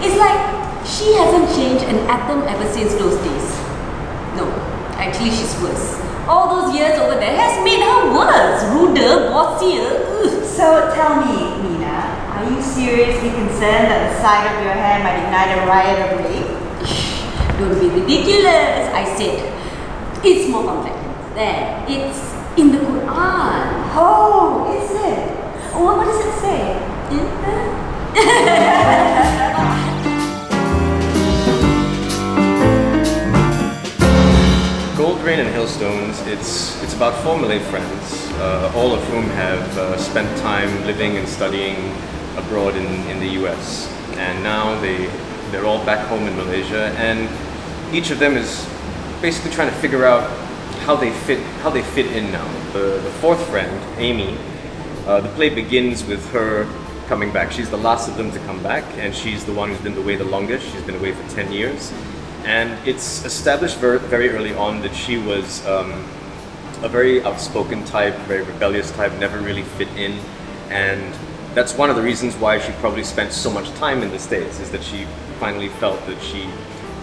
It's like she hasn't changed an atom ever since those days. No, actually she's worse. All those years over there has made her worse, ruder, bossier. Ugh. So tell me, Nina, are you seriously concerned that the sight of your hair might ignite a riot of rape? Don't be ridiculous, I said. It's more complex than that. It's in the Quran. Oh, is it? What does it say? Rain and Hailstones, it's about 4 Malay friends, all of whom have spent time living and studying abroad in the US. And now they're all back home in Malaysia, and each of them is basically trying to figure out how they fit in now. The fourth friend, Amy, the play begins with her coming back. She's the last of them to come back, and she's the one who's been away the longest. She's been away for 10 years. And it's established very early on that she was a very outspoken type, very rebellious type, never really fit in. And that's one of the reasons why she probably spent so much time in the States, is that she finally felt that she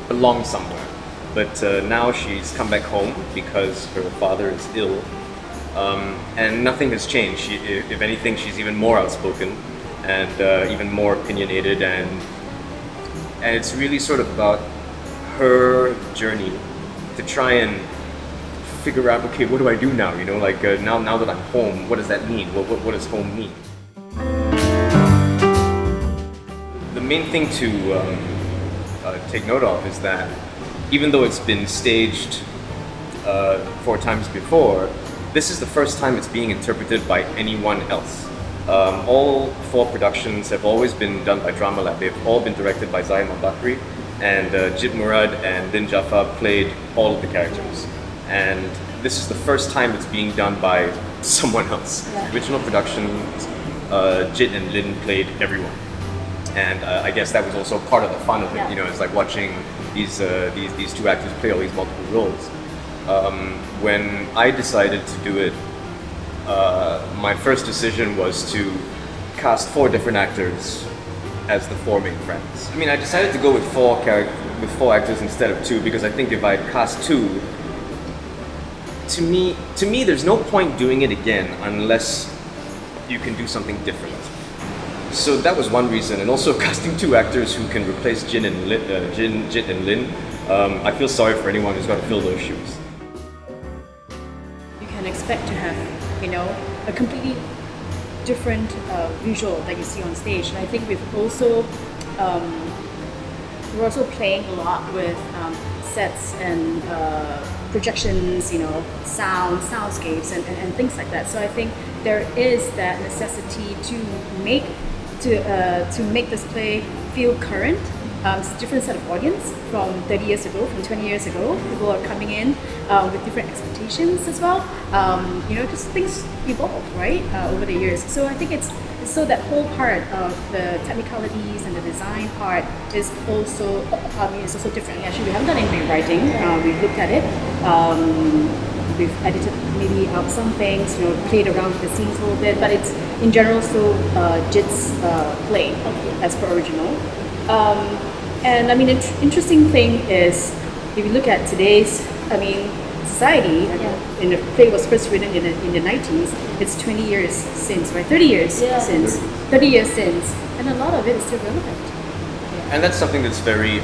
belonged somewhere. But now she's come back home because her father is ill, and nothing has changed. If anything, she's even more outspoken and even more opinionated, and it's really sort of about her journey to try and figure out, okay, what do I do now? You know, like now that I'm home, what does that mean? What does home mean? The main thing to take note of is that even though it's been staged 4 times before, this is the first time it's being interpreted by anyone else. All 4 productions have always been done by Drama Lab. They've all been directed by Zaim Al-Bakri, and Jit Murad and Din Jaffa played all of the characters. And this is the first time it's being done by someone else. Yeah. Original productions, Jit and Lin played everyone. And I guess that was also part of the fun of it. Yeah. You know, it's like watching these 2 actors play all these multiple roles. When I decided to do it, my first decision was to cast 4 different actors as the 4 main friends. I mean, I decided to go with 4 actors instead of 2 because I think if I cast 2, to me, there's no point doing it again unless you can do something different. So that was one reason, and also casting 2 actors who can replace Jit and Lin. I feel sorry for anyone who's got to fill those shoes. You can expect to have, you know, a completely different visual that you see on stage, and I think we're also playing a lot with sets and projections, you know, soundscapes and things like that. So I think there is that necessity to make this play feel current. It's a different set of audience from 30 years ago, from 20 years ago. People are coming in with different expectations as well. You know, just things evolve, right, over the years. So I think it's so that whole part of the technicalities and the design part is also, it's also different. Actually, we haven't done any rewriting. We've looked at it. We've edited maybe out some things, you know, played around with the scenes a little bit, but it's in general still Jit's play as per original. And I mean, an interesting thing is, if you look at today's, society, and the play was first written in the 90s, it's 20 years since, right? 30 years since. 30 years since. And a lot of it is still relevant. And that's something that's very,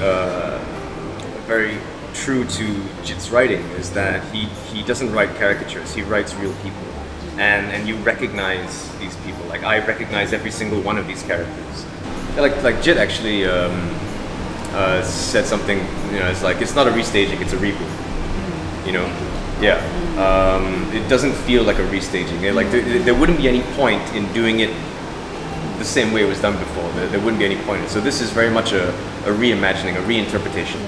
very true to Jit's writing, is that he doesn't write caricatures, he writes real people. And you recognize these people. Like, I recognize every single one of these characters. Like Jit actually said something, you know, it's like, it's not a restaging, it's a reboot. You know? Yeah. It doesn't feel like a restaging. Like, there wouldn't be any point in doing it the same way it was done before. There wouldn't be any point. So this is very much a reimagining, a reinterpretation.